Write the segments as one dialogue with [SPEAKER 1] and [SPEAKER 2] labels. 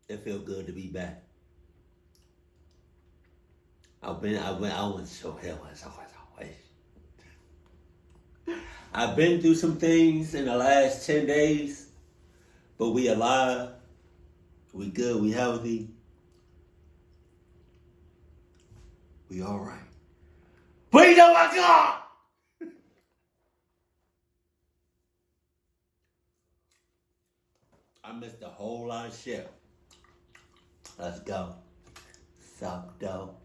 [SPEAKER 1] It feels good to be back. I went so hell as always. I've been through some things in the last 10 days, but we alive, we good, we healthy, we all right. But you know what, God? I missed a whole lot of shit. Let's go. Sup, though.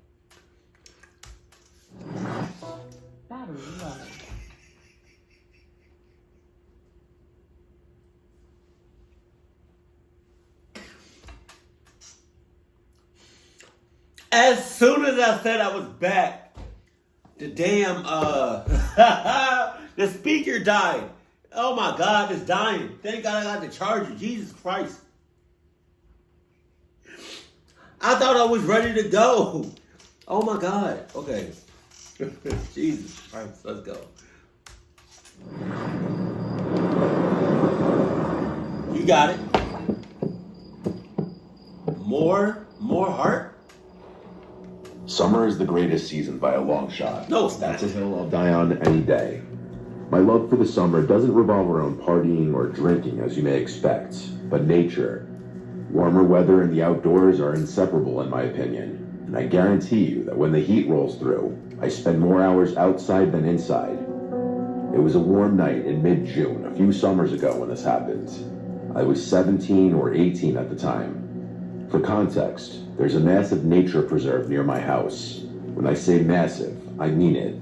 [SPEAKER 2] Battery low.
[SPEAKER 1] As soon as I said I was back, the damn the speaker died. Oh my God, it's dying. Thank God I got the charger. Jesus Christ. I thought I was ready to go. Oh my God. Okay. Jesus Christ, let's go. You got it. More heart?
[SPEAKER 3] Summer is the greatest season by a long shot.
[SPEAKER 1] No, it's not.
[SPEAKER 3] That's a hill I'll die on any day. My love for the summer doesn't revolve around partying or drinking, as you may expect, but nature. Warmer weather and the outdoors are inseparable in my opinion, and I guarantee you that when the heat rolls through, I spend more hours outside than inside. It was a warm night in mid-June, a few summers ago when this happened. I was 17 or 18 at the time. For context, there's a massive nature preserve near my house. When I say massive, I mean it.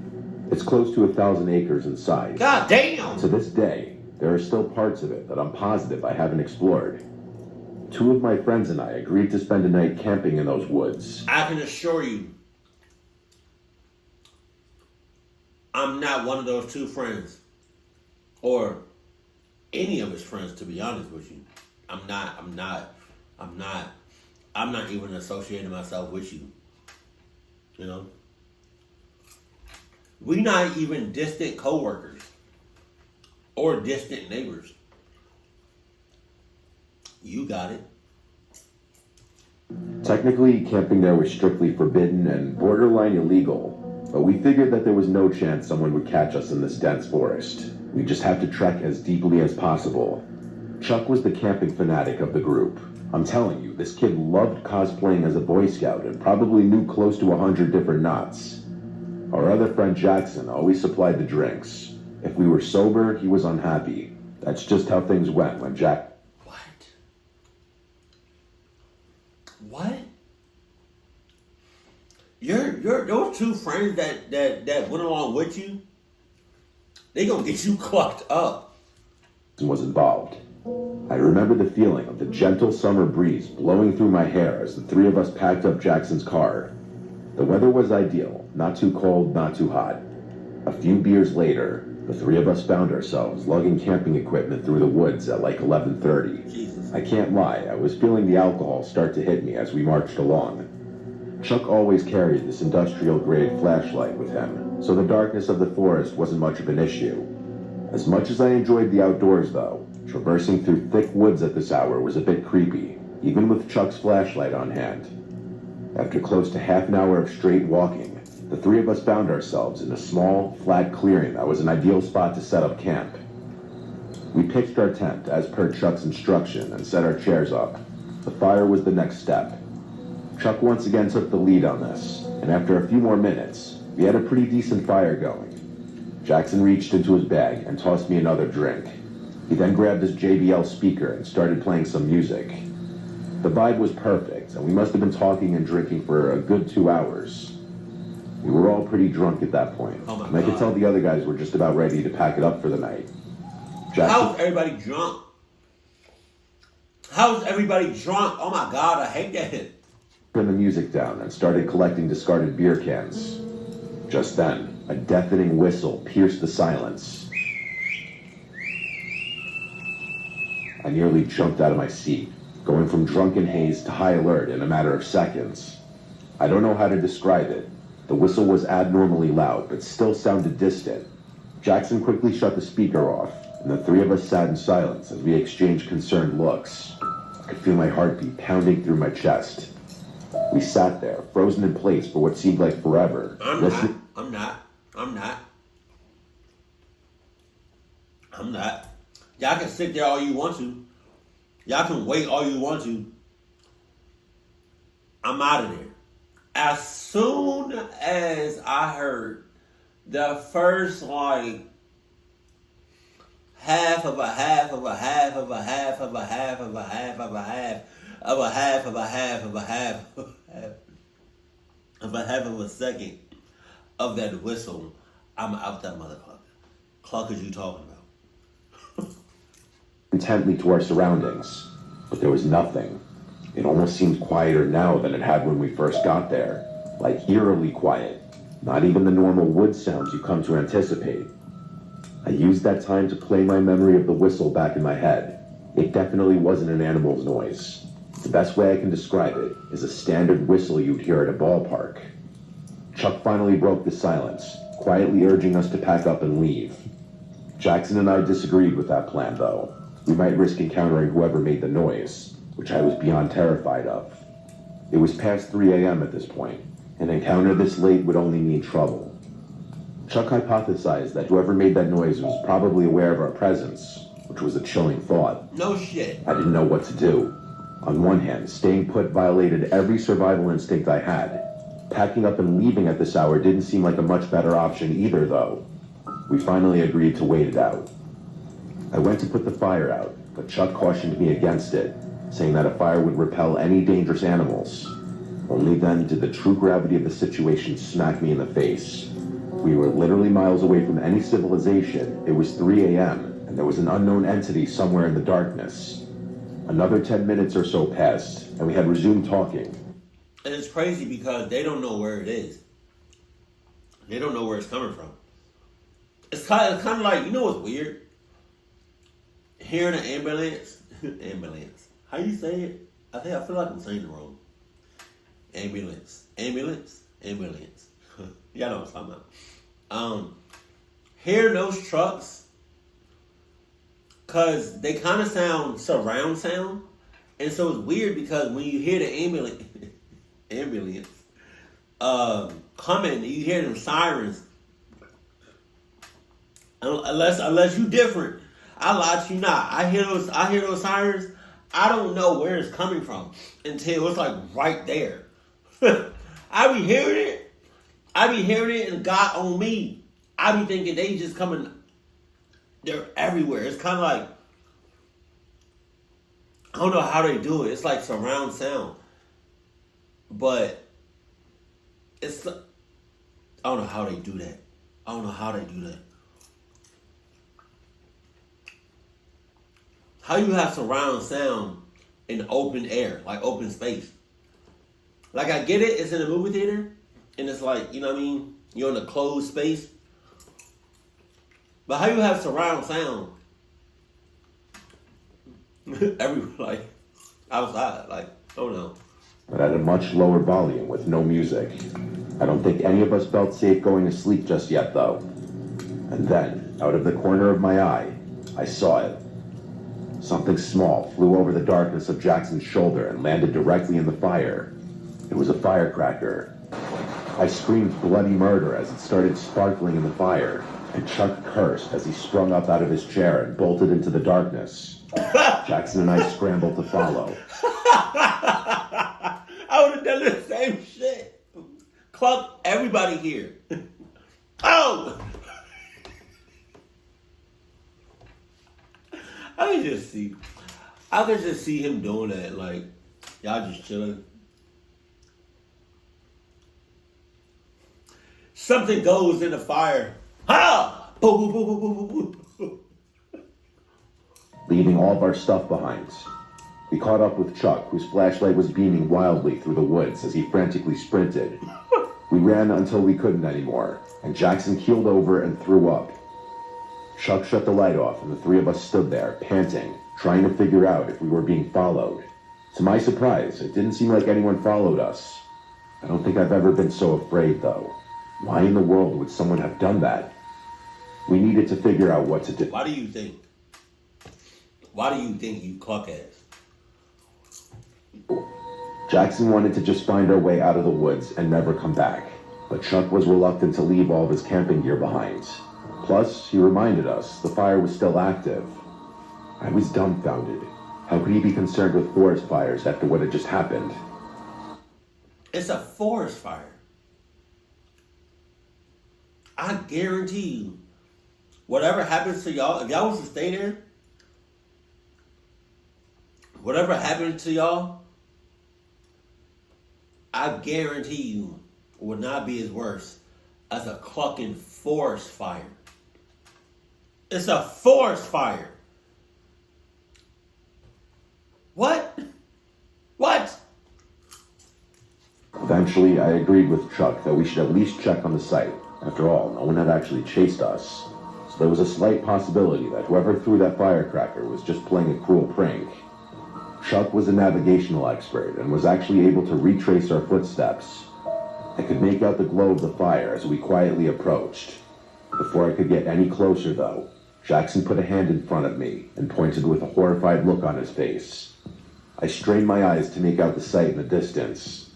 [SPEAKER 3] It's close to 1,000 acres in size.
[SPEAKER 1] God damn!
[SPEAKER 3] To this day, there are still parts of it that I'm positive I haven't explored. Two of my friends and I agreed to spend a night camping in those woods.
[SPEAKER 1] I can assure you, I'm not one of those two friends. Or any of his friends, to be honest with you. I'm not even associating myself with you. You know? We're not even distant coworkers or distant neighbors. You got it.
[SPEAKER 3] Technically, camping there was strictly forbidden and borderline illegal, but we figured that there was no chance someone would catch us in this dense forest. We just had to trek as deeply as possible. Chuck was the camping fanatic of the group. I'm telling you, this kid loved cosplaying as a Boy Scout and probably knew close to 100 different knots. Our other friend Jackson always supplied the drinks. If we were sober, he was unhappy. That's just how things went when Jack...
[SPEAKER 1] What? Those two friends that went along with you, they gonna get you clucked up.
[SPEAKER 3] ...was involved. I remember the feeling of the gentle summer breeze blowing through my hair as the three of us packed up Jackson's car. The weather was ideal, not too cold, not too hot. A few beers later, the three of us found ourselves lugging camping equipment through the woods at like 11:30.
[SPEAKER 1] Jesus.
[SPEAKER 3] I can't lie, I was feeling the alcohol start to hit me as we marched along. Chuck always carried this industrial-grade flashlight with him, so the darkness of the forest wasn't much of an issue. As much as I enjoyed the outdoors, though, traversing through thick woods at this hour was a bit creepy, even with Chuck's flashlight on hand. After close to half an hour of straight walking, the three of us found ourselves in a small, flat clearing that was an ideal spot to set up camp. We pitched our tent as per Chuck's instruction and set our chairs up. The fire was the next step. Chuck once again took the lead on this, and after a few more minutes, we had a pretty decent fire going. Jackson reached into his bag and tossed me another drink. He then grabbed his JBL speaker and started playing some music. The vibe was perfect, and we must have been talking and drinking for a good 2 hours. We were all pretty drunk at that point, and I could tell the other guys were just about ready to pack it up for the night.
[SPEAKER 1] How's everybody drunk? How's everybody drunk? Oh my God, I hate that.
[SPEAKER 3] Turned the music down and started collecting discarded beer cans. Just then, a deafening whistle pierced the silence. I nearly jumped out of my seat, going from drunken haze to high alert in a matter of seconds. I don't know how to describe it. The whistle was abnormally loud, but still sounded distant. Jackson quickly shut the speaker off, and the three of us sat in silence as we exchanged concerned looks. I could feel my heartbeat pounding through my chest. We sat there, frozen in place for what seemed like forever.
[SPEAKER 1] I'm not. Y'all can sit there all you want to. Y'all can wait all you want to. I'm out of there. As soon as I heard the first like half of a half of a half of a half of a half of a half of a half of a half of a half of a half of a half of a second of that whistle, I'm out that motherfucker. Clock is you talking about?
[SPEAKER 3] Intently to our surroundings, but there was nothing. It almost seemed quieter now than it had when we first got there, like eerily quiet. Not even the normal wood sounds you come to anticipate. I used that time to play my memory of the whistle back in my head. It definitely wasn't an animal's noise. The best way I can describe it is a standard whistle you'd hear at a ballpark. Chuck finally broke the silence, quietly urging us to pack up and leave. Jackson and I disagreed with that plan, though. We might risk encountering whoever made the noise, which I was beyond terrified of. It was past 3 a.m. at this point. An encounter this late would only mean trouble. Chuck hypothesized that whoever made that noise was probably aware of our presence, which was a chilling thought.
[SPEAKER 1] No shit.
[SPEAKER 3] I didn't know what to do. On one hand, staying put violated every survival instinct I had. Packing up and leaving at this hour didn't seem like a much better option either, though. We finally agreed to wait it out. I went to put the fire out, but Chuck cautioned me against it, saying that a fire would repel any dangerous animals. Only then did the true gravity of the situation smack me in the face. We were literally miles away from any civilization. It was 3 a.m., and there was an unknown entity somewhere in the darkness. Another 10 minutes or so passed, and we had resumed talking.
[SPEAKER 1] And it's crazy because they don't know where it is. They don't know where it's coming from. It's kind of like, you know what's weird? Hearing an ambulance. Ambulance. How you say it? I feel like I'm saying it wrong. Ambulance. Y'all know what I'm talking about. Hearing those trucks, cause they kind of sound surround sound, and so it's weird because when you hear the ambulance coming, you hear them sirens. Unless you different, I lie to you not. I hear those sirens. I don't know where it's coming from until it's like right there. I be hearing it, and God on me. I be thinking they just coming. They're everywhere. It's kind of like, I don't know how they do it. It's like surround sound, but it's. I don't know how they do that. How you have surround sound in open air, like open space? Like, I get it, it's in a movie theater, and it's like, you know what I mean? You're in a closed space. But how you have surround sound everywhere, like, outside? Like, I don't know.
[SPEAKER 3] But at a much lower volume with no music. I don't think any of us felt safe going to sleep just yet, though. And then, out of the corner of my eye, I saw it. Something small flew over the darkness of Jackson's shoulder and landed directly in the fire. It was a firecracker. I screamed bloody murder as it started sparkling in the fire, and Chuck cursed as he sprung up out of his chair and bolted into the darkness. Jackson and I scrambled to follow.
[SPEAKER 1] I would have done the same shit. Cluck everybody here. Oh! I could just see him doing that, like, y'all just chilling. Something goes in the fire. Ha! Boom, boom, boom, boom, boom, boom, boom.
[SPEAKER 3] Leaving all of our stuff behind. We caught up with Chuck, whose flashlight was beaming wildly through the woods as he frantically sprinted. We ran until we couldn't anymore, and Jackson keeled over and threw up. Chuck shut the light off, and the three of us stood there, panting, trying to figure out if we were being followed. To my surprise, it didn't seem like anyone followed us. I don't think I've ever been so afraid, though. Why in the world would someone have done that? We needed to figure out what to do.
[SPEAKER 1] Why do you think you cluck ass?
[SPEAKER 3] Jackson wanted to just find our way out of the woods and never come back, but Chuck was reluctant to leave all of his camping gear behind. Plus, he reminded us the fire was still active. I was dumbfounded. How could he be concerned with forest fires after what had just happened?
[SPEAKER 1] It's a forest fire. I guarantee you, whatever happens to y'all, if y'all was to stay there, whatever happened to y'all, I guarantee you would not be as worse as a clucking forest fire. It's a forest fire. What? What?
[SPEAKER 3] Eventually, I agreed with Chuck that we should at least check on the site. After all, no one had actually chased us. So there was a slight possibility that whoever threw that firecracker was just playing a cruel prank. Chuck was a navigational expert and was actually able to retrace our footsteps. I could make out the glow of the fire as we quietly approached. Before I could get any closer, though, Jackson put a hand in front of me and pointed with a horrified look on his face. I strained my eyes to make out the sight in the distance.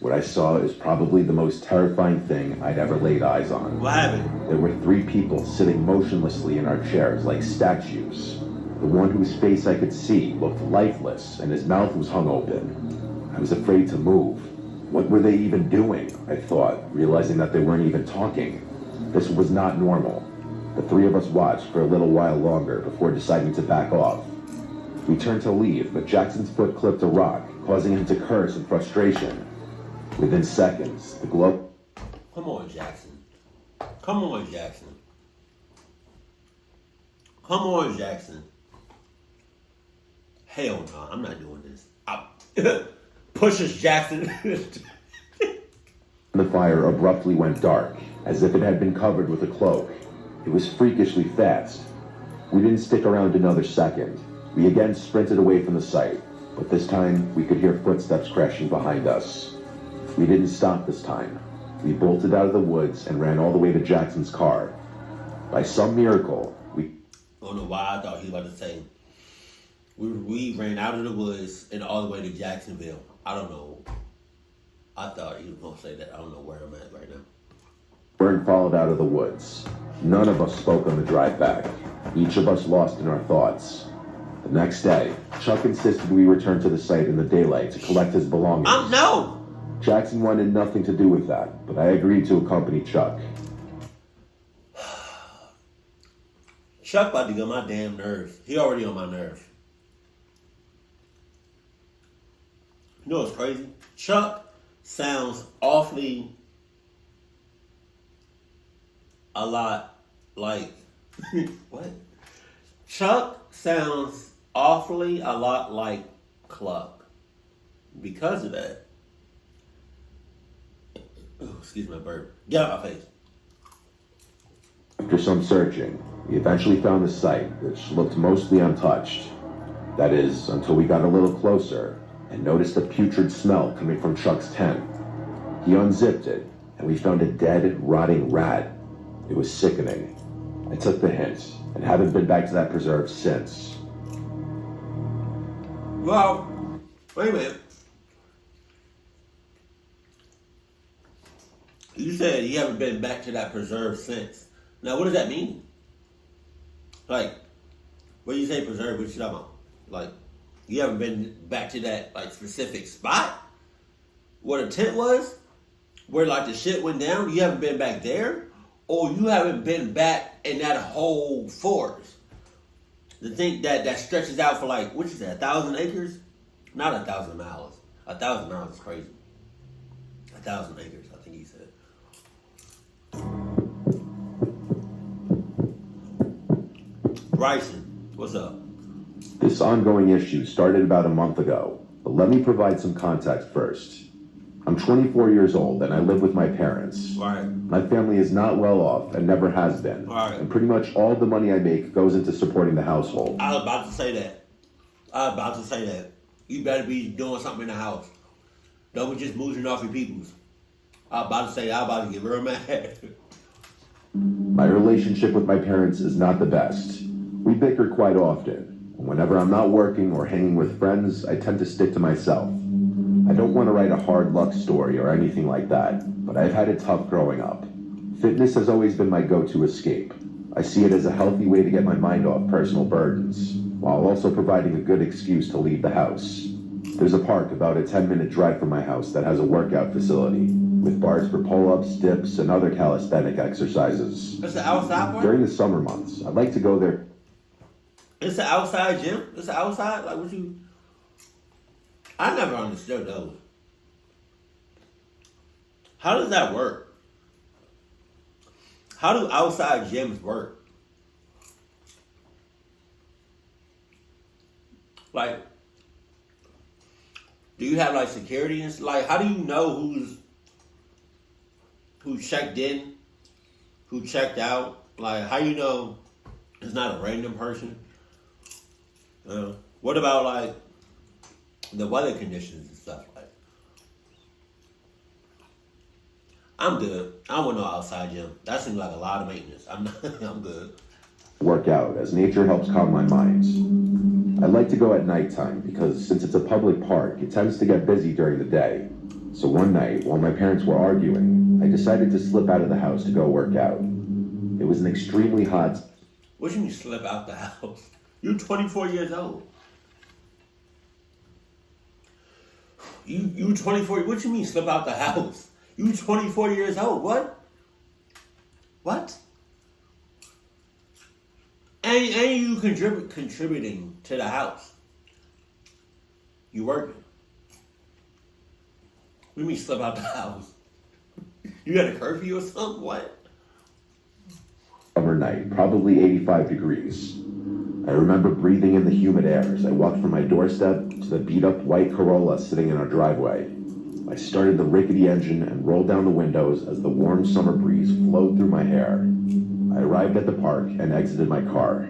[SPEAKER 3] What I saw is probably the most terrifying thing I'd ever laid eyes on.
[SPEAKER 1] What happened?
[SPEAKER 3] There were 3 people sitting motionlessly in our chairs like statues. The one whose face I could see looked lifeless and his mouth was hung open. I was afraid to move. What were they even doing? I thought, realizing that they weren't even talking. This was not normal. The 3 of us watched for a little while longer before deciding to back off. We turned to leave, but Jackson's foot clipped a rock, causing him to curse in frustration. Within seconds, the glow...
[SPEAKER 1] Come on, Jackson. Come on, Jackson. Come on, Jackson. Hell no, I'm not doing this. Pushes Jackson.
[SPEAKER 3] The fire abruptly went dark, as if it had been covered with a cloak. It was freakishly fast. We didn't stick around another second. We again sprinted away from the site, but this time we could hear footsteps crashing behind us. We didn't stop this time. We bolted out of the woods and ran all the way to Jackson's car. By some miracle, we...
[SPEAKER 1] I don't know why I thought he was about to say we ran out of the woods and all the way to Jacksonville. I don't know. I thought he was going to say that. I don't know where I'm at right now.
[SPEAKER 3] Bird followed out of the woods. None of us spoke on the drive back. Each of us lost in our thoughts. The next day, Chuck insisted we return to the site in the daylight to collect his belongings.
[SPEAKER 1] No!
[SPEAKER 3] Jackson wanted nothing to do with that, but I agreed to accompany Chuck.
[SPEAKER 1] Chuck about to get on my damn nerves. He already on my nerves. You know what's crazy? Chuck sounds awfully a lot like... What? Chuck sounds awfully a lot like Cluck. Because of that. Oh, excuse my burp. Get out of my face.
[SPEAKER 3] After some searching, we eventually found the site, which looked mostly untouched. That is, until we got a little closer and noticed a putrid smell coming from Chuck's tent. He unzipped it, and we found a dead, rotting rat. It was sickening. I took the hint, and haven't been back to that preserve since.
[SPEAKER 1] Well, wait a minute. You said you haven't been back to that preserve since. Now, what does that mean? Like, when you say preserve, what you talking about? Like, you haven't been back to that, like, specific spot? Where the tent was? Where, like, the shit went down? You haven't been back there? Or you haven't been back in that whole forest? The thing that stretches out for, like, what is that, 1,000 acres? Not 1,000 miles. 1,000 miles is crazy. 1,000 acres, I think he said. Bryson, what's up?
[SPEAKER 3] This ongoing issue started about a month ago, but let me provide some context first. I'm 24 years old and I live with my parents.
[SPEAKER 1] Right.
[SPEAKER 3] My family is not well off and never has been.
[SPEAKER 1] Right.
[SPEAKER 3] And pretty much all the money I make goes into supporting the household.
[SPEAKER 1] I was about to say that. You better be doing something in the house. Don't be just moving off your peoples. I was about to get real mad.
[SPEAKER 3] My relationship with my parents is not the best. We bicker quite often. Whenever I'm not working or hanging with friends, I tend to stick to myself. I don't want to write a hard luck story or anything like that, but I've had it tough growing up. Fitness has always been my go-to escape. I see it as a healthy way to get my mind off personal burdens, while also providing a good excuse to leave the house. There's a park about a 10-minute drive from my house that has a workout facility, with bars for pull-ups, dips, and other calisthenic exercises.
[SPEAKER 1] It's an outside one?
[SPEAKER 3] During the summer months, I'd like to go there.
[SPEAKER 1] It's an outside gym? It's an outside? Like, what you... I never understood those. How does that work? How do outside gyms work? Like, do you have like security and like? How do you know who checked in, who checked out? Like, how you know it's not a random person? What about like the weather conditions and stuff like? I'm good. I want no outside gym. That seems like a lot of maintenance. I'm good.
[SPEAKER 3] Work out as nature helps calm my mind. I like to go at nighttime because since it's a public park, it tends to get busy during the day. So one night, while my parents were arguing, I decided to slip out of the house to go work out. It was an extremely hot...
[SPEAKER 1] What do you mean slip out the house? You're 24 years old. You 24, what you mean slip out the house? You 24 years old, what? What? And you contributing to the house. You working. What do you mean slip out the house? You got a curfew or something? What?
[SPEAKER 3] Summer night, probably 85 degrees. I remember breathing in the humid air as I walked from my doorstep to the beat-up white Corolla sitting in our driveway. I started the rickety engine and rolled down the windows as the warm summer breeze flowed through my hair. I arrived at the park and exited my car.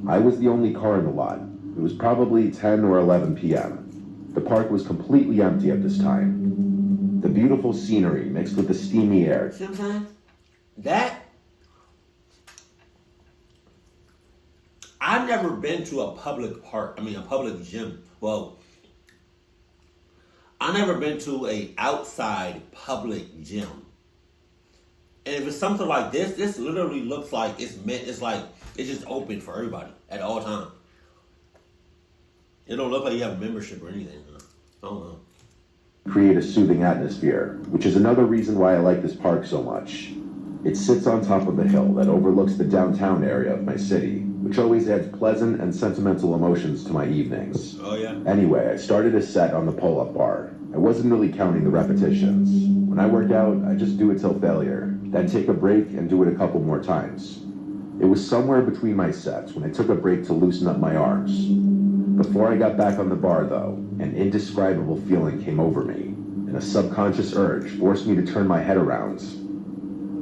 [SPEAKER 3] I was the only car in the lot. It was probably 10 or 11 p.m. The park was completely empty at this time. The beautiful scenery mixed with the steamy air.
[SPEAKER 1] Sometimes I've never been to a public park, a public gym. Well, I've never been to a outside public gym. And if it's something like this literally looks like it's just open for everybody at all times. It don't look like you have a membership or anything. I don't know.
[SPEAKER 3] Create a soothing atmosphere, which is another reason why I like this park so much. It sits on top of a hill that overlooks the downtown area of my city, which always adds pleasant and sentimental emotions to my evenings.
[SPEAKER 1] Oh, yeah?
[SPEAKER 3] Anyway, I started a set on the pull-up bar. I wasn't really counting the repetitions. When I work out, I just do it till failure, then take a break and do it a couple more times. It was somewhere between my sets when I took a break to loosen up my arms. Before I got back on the bar, though, an indescribable feeling came over me, and a subconscious urge forced me to turn my head around.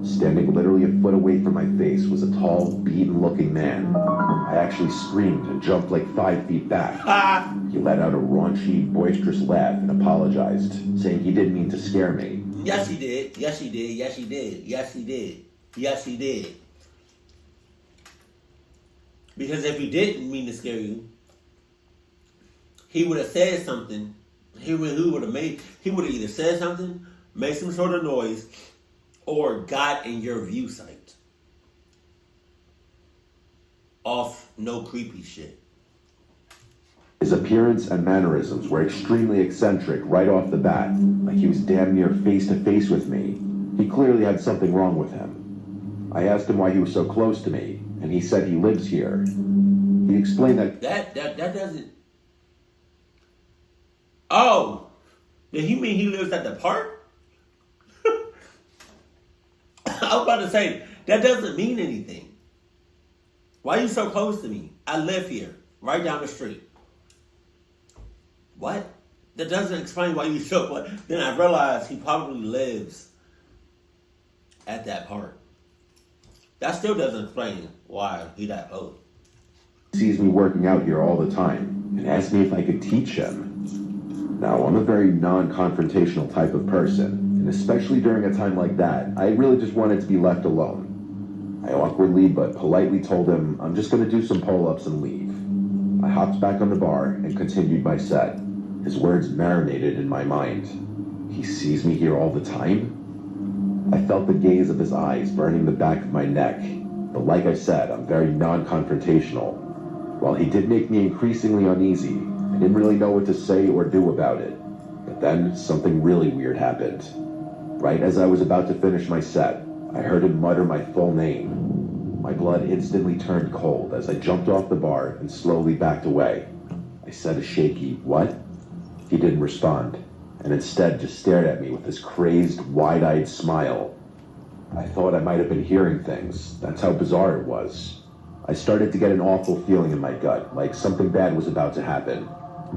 [SPEAKER 3] Standing literally a foot away from my face was a tall, beaten-looking man. I actually screamed and jumped like 5 feet back. He let out a raunchy, boisterous laugh and apologized, saying he didn't mean to scare me.
[SPEAKER 1] Yes, he did. Yes, he did. Yes, he did. Yes, he did. Yes, he did. Because if he didn't mean to scare you, he would have said something. He would have either said something, made some sort of noise, or got in your view sight. Off no creepy shit.
[SPEAKER 3] His appearance and mannerisms were extremely eccentric right off the bat, like he was damn near face to face with me. He clearly had something wrong with him. I asked him why he was so close to me, and he said he lives here. He explained that
[SPEAKER 1] that doesn't. Oh, did he mean he lives at the park? I was about to say, that doesn't mean anything. Why are you so close to me? I live here, right down the street. What? That doesn't explain why you so close. Then I realized he probably lives at that park. That still doesn't explain why he that close.
[SPEAKER 3] He sees me working out here all the time and asked me if I could teach him. Now, I'm a very non-confrontational type of person, and especially during a time like that, I really just wanted to be left alone. I awkwardly but politely told him I'm just going to do some pull-ups and leave. I hopped back on the bar and continued my set. His words marinated in my mind. He sees me here all the time? I felt the gaze of his eyes burning the back of my neck, but like I said, I'm very non-confrontational. While he did make me increasingly uneasy, I didn't really know what to say or do about it. But then, something really weird happened. Right as I was about to finish my set, I heard him mutter my full name. My blood instantly turned cold as I jumped off the bar and slowly backed away. I said a shaky, "What?" He didn't respond, and instead just stared at me with this crazed, wide-eyed smile. I thought I might have been hearing things. That's how bizarre it was. I started to get an awful feeling in my gut, like something bad was about to happen.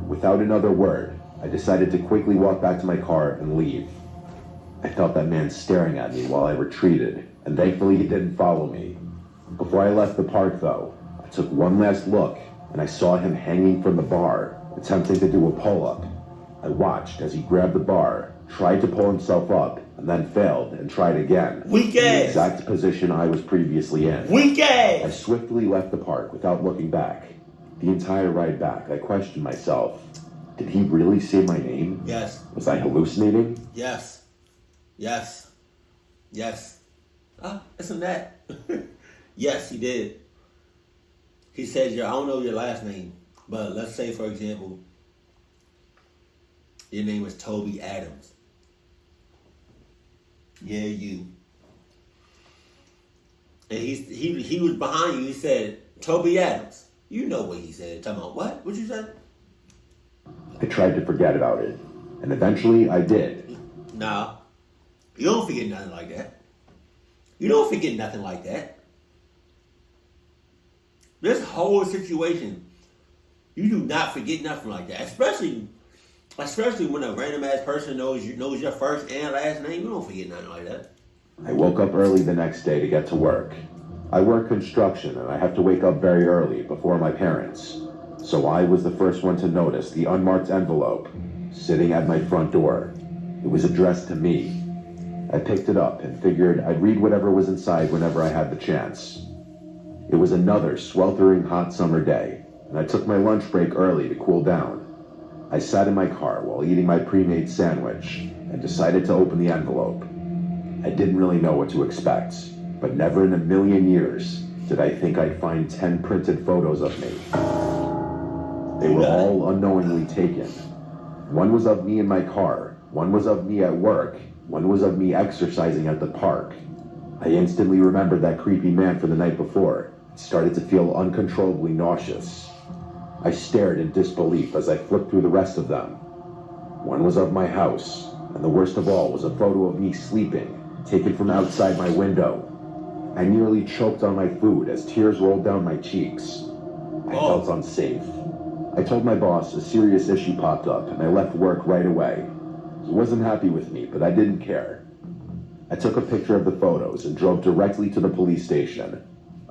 [SPEAKER 3] Without another word, I decided to quickly walk back to my car and leave. I felt that man staring at me while I retreated, and thankfully he didn't follow me. Before I left the park, though, I took one last look, and I saw him hanging from the bar, attempting to do a pull-up. I watched as he grabbed the bar, tried to pull himself up, and then failed and tried again.
[SPEAKER 1] Weak
[SPEAKER 3] in the
[SPEAKER 1] ass.
[SPEAKER 3] exact position I was previously in.
[SPEAKER 1] Weak
[SPEAKER 3] I
[SPEAKER 1] ass.
[SPEAKER 3] swiftly left the park without looking back. The entire ride back, I questioned myself. Did he really say my name?
[SPEAKER 1] Yes.
[SPEAKER 3] Was I hallucinating?
[SPEAKER 1] Yes. Yes. Yes. Isn't that? Yes, he did. He said, I don't know your last name, but let's say, for example, your name is Toby Adams. Yeah, you. And he was behind you. He said, Toby Adams. You know what he said. Talking about what? What'd you say?
[SPEAKER 3] I tried to forget about it, and eventually I did.
[SPEAKER 1] Nah. You don't forget nothing like that. You don't forget nothing like that. This whole situation, you do not forget nothing like that. Especially when a random ass person knows your first and last name. You don't forget nothing like that.
[SPEAKER 3] I woke up early the next day to get to work. I work construction and I have to wake up very early before my parents. So I was the first one to notice the unmarked envelope sitting at my front door. It was addressed to me. I picked it up and figured I'd read whatever was inside whenever I had the chance. It was another sweltering hot summer day, and I took my lunch break early to cool down. I sat in my car while eating my pre-made sandwich and decided to open the envelope. I didn't really know what to expect, but never in a million years did I think I'd find 10 printed photos of me. They were all unknowingly taken. One was of me in my car, one was of me at work, one was of me exercising at the park. I instantly remembered that creepy man from the night before and started to feel uncontrollably nauseous. I stared in disbelief as I flipped through the rest of them. One was of my house, and the worst of all was a photo of me sleeping, taken from outside my window. I nearly choked on my food as tears rolled down my cheeks. I felt unsafe. I told my boss a serious issue popped up, and I left work right away. He wasn't happy with me, but I didn't care. I took a picture of the photos and drove directly to the police station.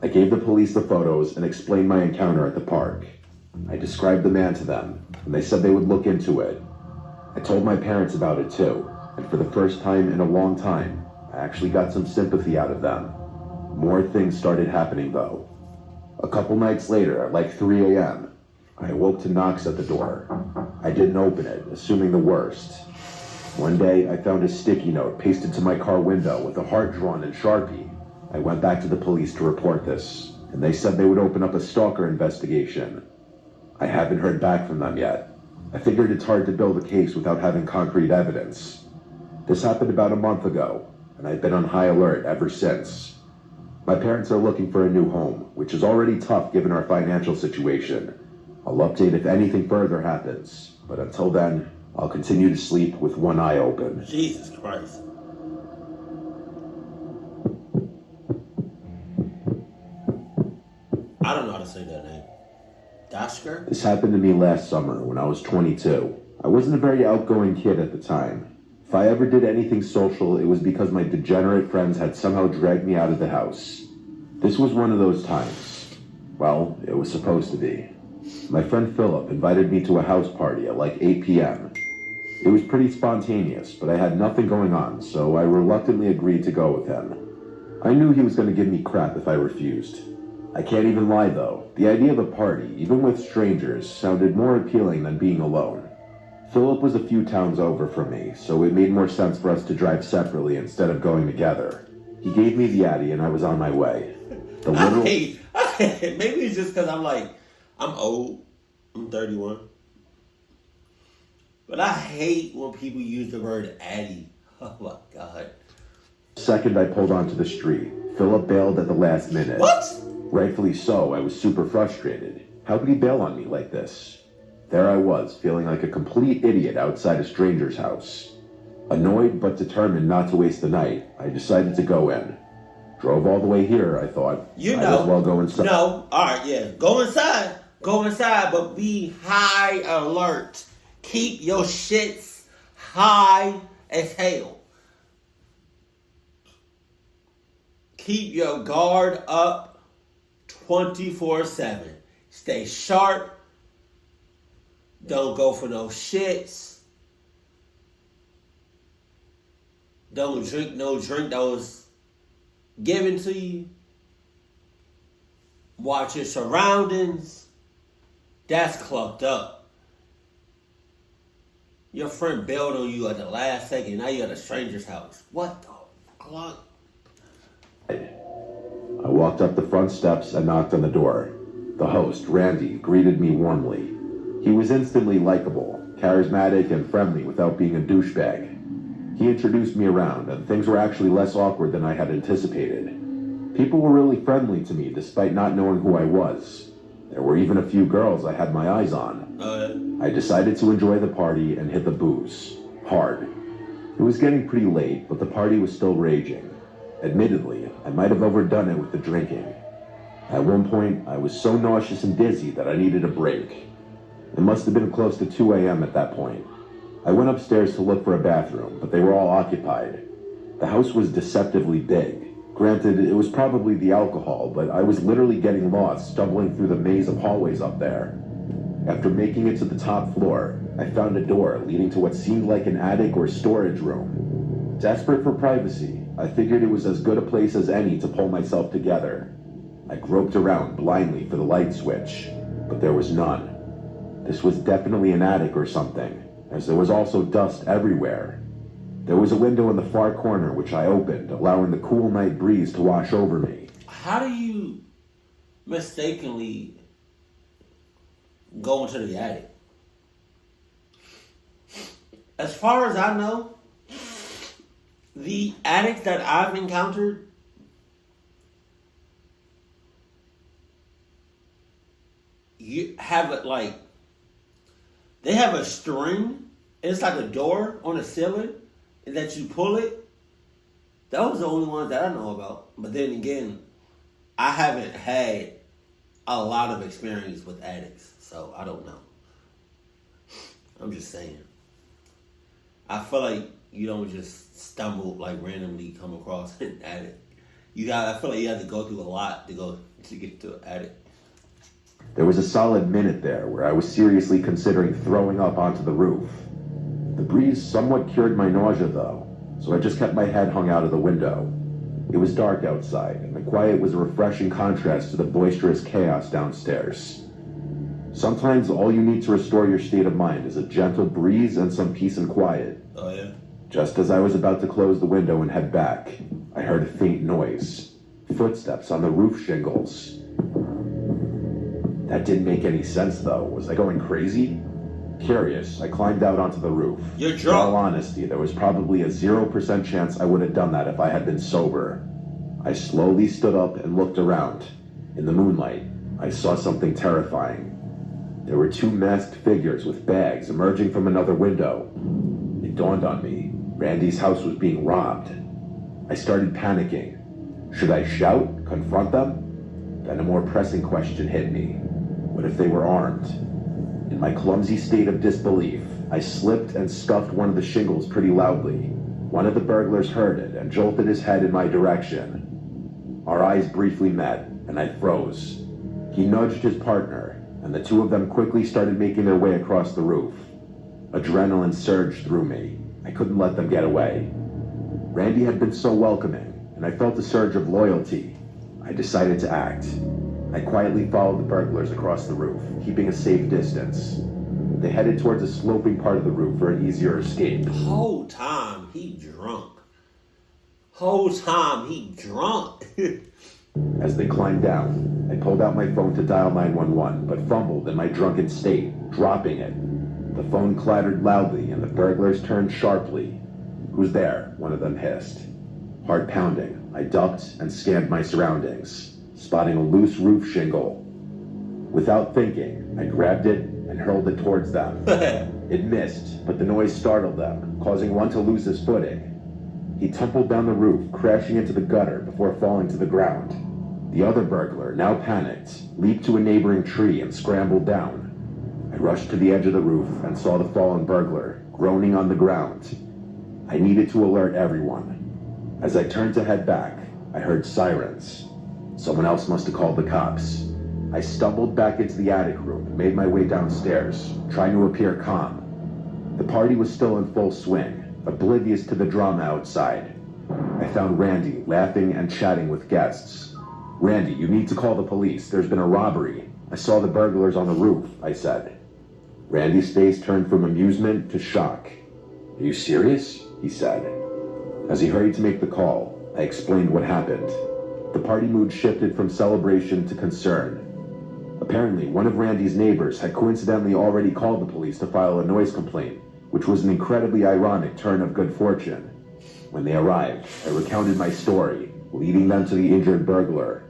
[SPEAKER 3] I gave the police the photos and explained my encounter at the park. I described the man to them, and they said they would look into it. I told my parents about it too, and for the first time in a long time, I actually got some sympathy out of them. More things started happening though. A couple nights later, at like 3 a.m., I awoke to knocks at the door. I didn't open it, assuming the worst. One day, I found a sticky note pasted to my car window with a heart drawn in Sharpie. I went back to the police to report this, and they said they would open up a stalker investigation. I haven't heard back from them yet. I figured it's hard to build a case without having concrete evidence. This happened about a month ago, and I've been on high alert ever since. My parents are looking for a new home, which is already tough given our financial situation. I'll update if anything further happens, but until then, I'll continue to sleep with one eye open.
[SPEAKER 1] Jesus Christ. I don't know how to say that name. Dashker?
[SPEAKER 3] This happened to me last summer when I was 22. I wasn't a very outgoing kid at the time. If I ever did anything social, it was because my degenerate friends had somehow dragged me out of the house. This was one of those times. Well, it was supposed to be. My friend Philip invited me to a house party at like 8 p.m. It was pretty spontaneous, but I had nothing going on, so I reluctantly agreed to go with him. I knew he was going to give me crap if I refused. I can't even lie though, the idea of a party, even with strangers, sounded more appealing than being alone. Philip was a few towns over from me, so it made more sense for us to drive separately instead of going together. He gave me the Addy and I was on my way.
[SPEAKER 1] Maybe it's just because I'm old. I'm 31. But I hate when people use the word Addy. Oh my God.
[SPEAKER 3] Second I pulled onto the street, Philip bailed at the last minute.
[SPEAKER 1] What?
[SPEAKER 3] Rightfully so, I was super frustrated. How could he bail on me like this? There I was, feeling like a complete idiot outside a stranger's house. Annoyed but determined not to waste the night, I decided to go in. Drove all the way here, I thought. Might as well go inside.
[SPEAKER 1] No, alright, yeah. Go inside. Go inside, but be high alert. Keep your shits high as hell. Keep your guard up 24/7. Stay sharp. Don't go for no shits. Don't drink no drink that was given to you. Watch your surroundings. That's clucked up. Your friend bailed on you at the last second. Now you're at a stranger's house. What the fuck?
[SPEAKER 3] I walked up the front steps and knocked on the door. The host, Randy, greeted me warmly. He was instantly likable, charismatic, and friendly without being a douchebag. He introduced me around, and things were actually less awkward than I had anticipated. People were really friendly to me despite not knowing who I was. There were even a few girls I had my eyes on. I decided to enjoy the party and hit the booze. Hard. It was getting pretty late, but the party was still raging. Admittedly, I might have overdone it with the drinking. At one point, I was so nauseous and dizzy that I needed a break. It must have been close to 2 a.m. at that point. I went upstairs to look for a bathroom, but they were all occupied. The house was deceptively big. Granted, it was probably the alcohol, but I was literally getting lost, stumbling through the maze of hallways up there. After making it to the top floor, I found a door leading to what seemed like an attic or storage room. Desperate for privacy, I figured it was as good a place as any to pull myself together. I groped around blindly for the light switch, but there was none. This was definitely an attic or something, as there was also dust everywhere. There was a window in the far corner which I opened, allowing the cool night breeze to wash over me.
[SPEAKER 1] How do you mistakenly go into the attic? As far as I know, the attics that I've encountered, you have it like, they have a string, and it's like a door on the ceiling, and that you pull it. Those are the only ones that I know about. But then again, I haven't had a lot of experience with attics, so I don't know. I'm just saying. I feel like you don't just stumble, like randomly come across an attic. I feel like you have to go through a lot to get to an attic.
[SPEAKER 3] There was a solid minute there where I was seriously considering throwing up onto the roof. The breeze somewhat cured my nausea though, so I just kept my head hung out of the window. It was dark outside, and the quiet was a refreshing contrast to the boisterous chaos downstairs. Sometimes all you need to restore your state of mind is a gentle breeze and some peace and quiet.
[SPEAKER 1] Oh yeah?
[SPEAKER 3] Just as I was about to close the window and head back, I heard a faint noise. Footsteps on the roof shingles. That didn't make any sense though. Was I going crazy? Curious, I climbed out onto the roof.
[SPEAKER 1] You're
[SPEAKER 3] In
[SPEAKER 1] drunk.
[SPEAKER 3] all honesty, there was probably a 0% chance I would have done that if I had been sober. I slowly stood up and looked around. In the moonlight, I saw something terrifying. There were two masked figures with bags emerging from another window. It dawned on me. Randy's house was being robbed. I started panicking. Should I shout? Confront them? Then a more pressing question hit me. What if they were armed? In my clumsy state of disbelief, I slipped and scuffed one of the shingles pretty loudly. One of the burglars heard it and jolted his head in my direction. Our eyes briefly met, and I froze. He nudged his partner, and the two of them quickly started making their way across the roof. Adrenaline surged through me. I couldn't let them get away. Randy had been so welcoming, and I felt a surge of loyalty. I decided to act. I quietly followed the burglars across the roof, keeping a safe distance. They headed towards a sloping part of the roof for an easier escape.
[SPEAKER 1] Whole time he drunk. Whole time he drunk.
[SPEAKER 3] As they climbed down, I pulled out my phone to dial 911, but fumbled in my drunken state, dropping it. The phone clattered loudly and the burglars turned sharply. "Who's there?" one of them hissed. Heart pounding, I ducked and scanned my surroundings, spotting a loose roof shingle. Without thinking, I grabbed it and hurled it towards them. It missed, but the noise startled them, causing one to lose his footing. He tumbled down the roof, crashing into the gutter before falling to the ground. The other burglar, now panicked, leaped to a neighboring tree and scrambled down. I rushed to the edge of the roof and saw the fallen burglar, groaning on the ground. I needed to alert everyone. As I turned to head back, I heard sirens. Someone else must have called the cops. I stumbled back into the attic room and made my way downstairs, trying to appear calm. The party was still in full swing, oblivious to the drama outside. I found Randy laughing and chatting with guests. "Randy, you need to call the police. There's been a robbery. I saw the burglars on the roof," I said. Randy's face turned from amusement to shock. "Are you serious?" he said. As he hurried to make the call, I explained what happened. The party mood shifted from celebration to concern. Apparently, one of Randy's neighbors had coincidentally already called the police to file a noise complaint, which was an incredibly ironic turn of good fortune. When they arrived, I recounted my story, leading them to the injured burglar.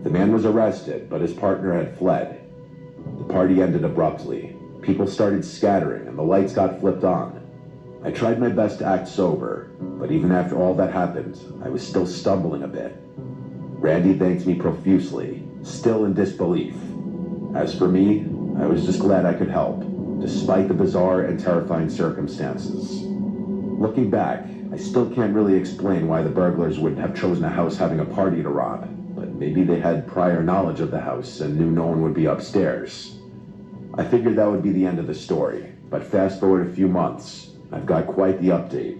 [SPEAKER 3] The man was arrested, but his partner had fled. The party ended abruptly. People started scattering, and the lights got flipped on. I tried my best to act sober, but even after all that happened, I was still stumbling a bit. Randy thanked me profusely, still in disbelief. As for me, I was just glad I could help, despite the bizarre and terrifying circumstances. Looking back, I still can't really explain why the burglars would have chosen a house having a party to rob, but maybe they had prior knowledge of the house and knew no one would be upstairs. I figured that would be the end of the story, but fast forward a few months, I've got quite the update.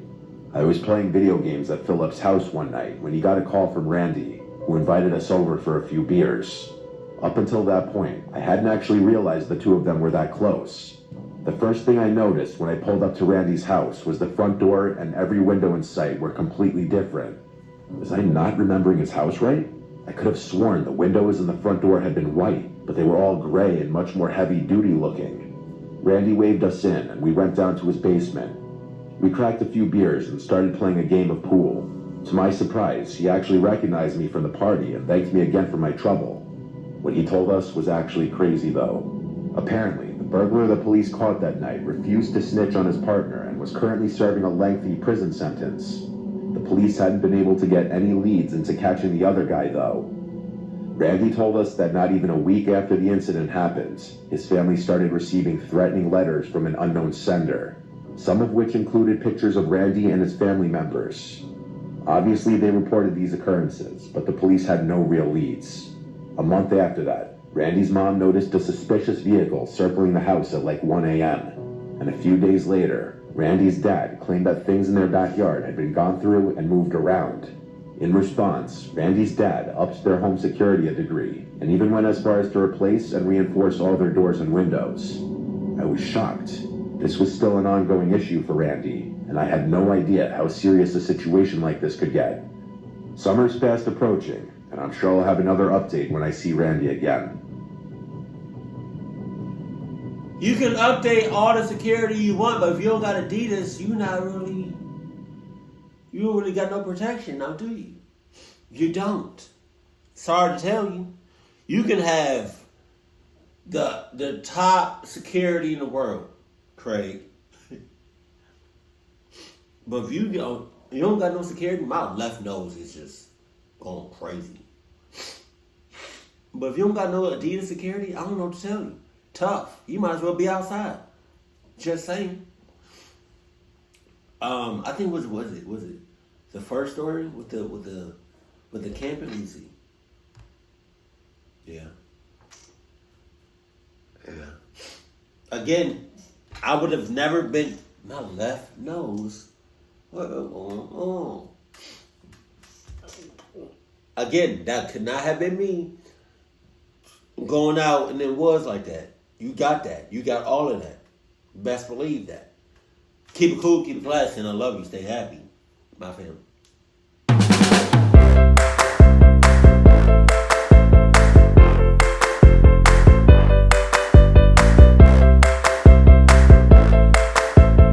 [SPEAKER 3] I was playing video games at Philip's house one night when he got a call from Randy, who invited us over for a few beers. Up until that point, I hadn't actually realized the two of them were that close. The first thing I noticed when I pulled up to Randy's house was the front door and every window in sight were completely different. Was I not remembering his house right? I could have sworn the windows and the front door had been white, but they were all gray and much more heavy-duty looking. Randy waved us in and we went down to his basement. We cracked a few beers and started playing a game of pool. To my surprise, he actually recognized me from the party and thanked me again for my trouble. What he told us was actually crazy, though. Apparently, the burglar the police caught that night refused to snitch on his partner and was currently serving a lengthy prison sentence. The police hadn't been able to get any leads into catching the other guy, though. Randy told us that not even a week after the incident happened, his family started receiving threatening letters from an unknown sender, some of which included pictures of Randy and his family members. Obviously, they reported these occurrences, but the police had no real leads. A month after that, Randy's mom noticed a suspicious vehicle circling the house at like 1 a.m. And a few days later, Randy's dad claimed that things in their backyard had been gone through and moved around. In response, Randy's dad upped their home security a degree and even went as far as to replace and reinforce all their doors and windows. I was shocked. This was still an ongoing issue for Randy, and I had no idea how serious a situation like this could get. Summer's fast approaching, and I'm sure I'll have another update when I see Randy again.
[SPEAKER 1] You can update all the security you want, but if you don't got Adidas, you don't really got no protection now, do you? You don't. Sorry to tell you. You can have the top security in the world, Craig. But if you don't got no security, my left nose is just going crazy. But if you don't got no Adidas security, I don't know what to tell you. Tough. You might as well be outside. Just saying. I think was it the first story with the camping? Let me see. Yeah. Again, I would have never been my left nose. Again, that could not have been me going out and it was like that. You got that. You got all of that. Best believe that. Keep it cool, keep it classy, and I love you. Stay happy, my family.